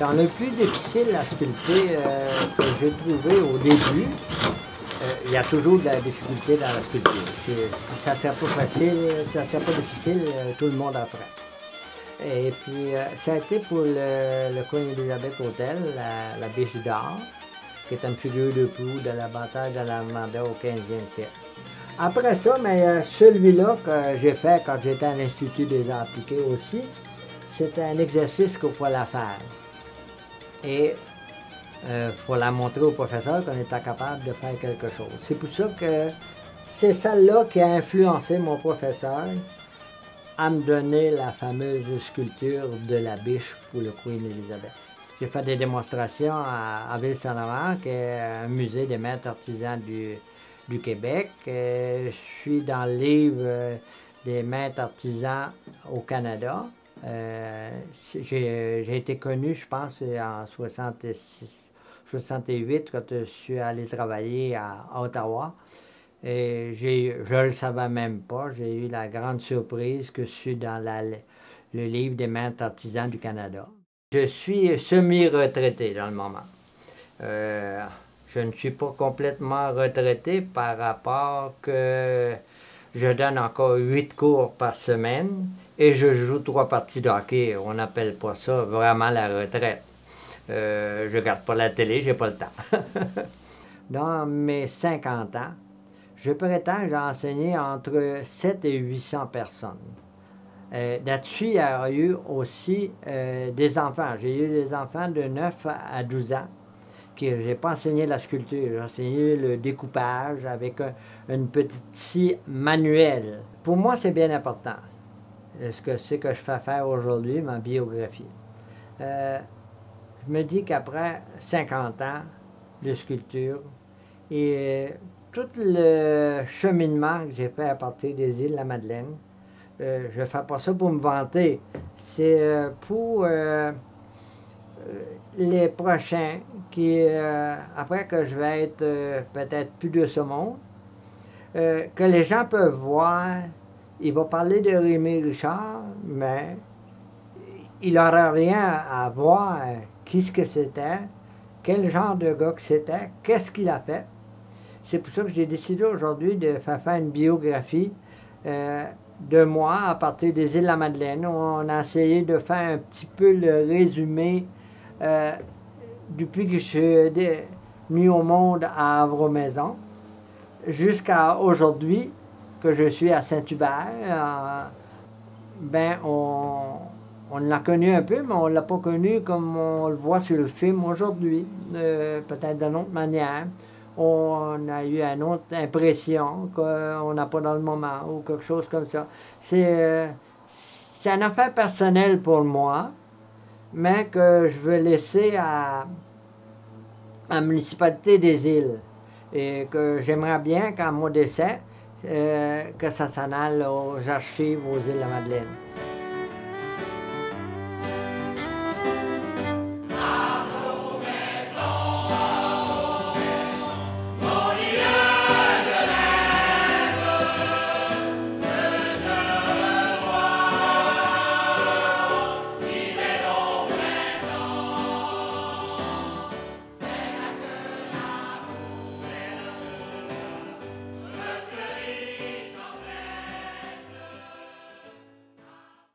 Dans le plus difficile à sculpter que j'ai trouvé au début, il y a toujours de la difficulté dans la sculpture. Si ça ne sert pas facile, si ça ne sert pas difficile, tout le monde en fera. Et puis, ça a été pour le Queen Elizabeth Hotel, la biche d'or, qui est une figure de proue de la bataille de la Normandie au 15e siècle. Après ça, mais celui-là que j'ai fait quand j'étais à l'Institut des Arts appliqués aussi, c'était un exercice qu'il fallait faire. Et il faut la montrer au professeur qu'on était capable de faire quelque chose. C'est pour ça que c'est celle-là qui a influencé mon professeur à me donner la fameuse sculpture de la biche pour le Queen Elizabeth. J'ai fait des démonstrations à Ville-Saint-Laurent, qui est un musée des maîtres artisans du Québec. Je suis dans le livre des maîtres artisans au Canada. J'ai été connu, je pense, en 68, quand je suis allé travailler à Ottawa. Et je ne le savais même pas. J'ai eu la grande surprise que je suis dans le livre des maîtres artisans du Canada. Je suis semi-retraité dans le moment. Je ne suis pas complètement retraité par rapport que je donne encore 8 cours par semaine et je joue 3 parties de hockey. On n'appelle pas ça vraiment la retraite. Je ne regarde pas la télé, j'ai pas le temps. Dans mes 50 ans, je prétends que j'ai enseigné entre 7 et 800 personnes. Là-dessus, il y a eu aussi des enfants. J'ai eu des enfants de 9 à 12 ans. Je n'ai pas enseigné la sculpture, j'ai enseigné le découpage avec une petite scie manuelle. Pour moi, c'est bien important. Ce que c'est que je fais faire aujourd'hui, ma biographie. Je me dis qu'après 50 ans de sculpture et tout le cheminement que j'ai fait à partir des îles de la Madeleine, je ne fais pas ça pour me vanter, c'est pour les prochains qui, après que je vais être peut-être plus de ce monde, que les gens peuvent voir, il va parler de Rémy Richard, mais il n'aura rien à voir qui ce que c'était, quel genre de gars que c'était, qu'est-ce qu'il a fait. C'est pour ça que j'ai décidé aujourd'hui de faire une biographie de moi à partir des îles de la Madeleine. On a essayé de faire un petit peu le résumé depuis que je suis venu au monde à Havre-Maison jusqu'à aujourd'hui que je suis à Saint-Hubert. Ben on l'a connu un peu, mais on ne l'a pas connu comme on le voit sur le film aujourd'hui, peut-être d'une autre manière. On a eu une autre impression qu'on n'a pas dans le moment ou quelque chose comme ça. C'est une affaire personnelle pour moi, mais que je veux laisser à la municipalité des îles et que j'aimerais bien qu'à mon décès, que ça s'en aille aux archives aux îles de la Madeleine.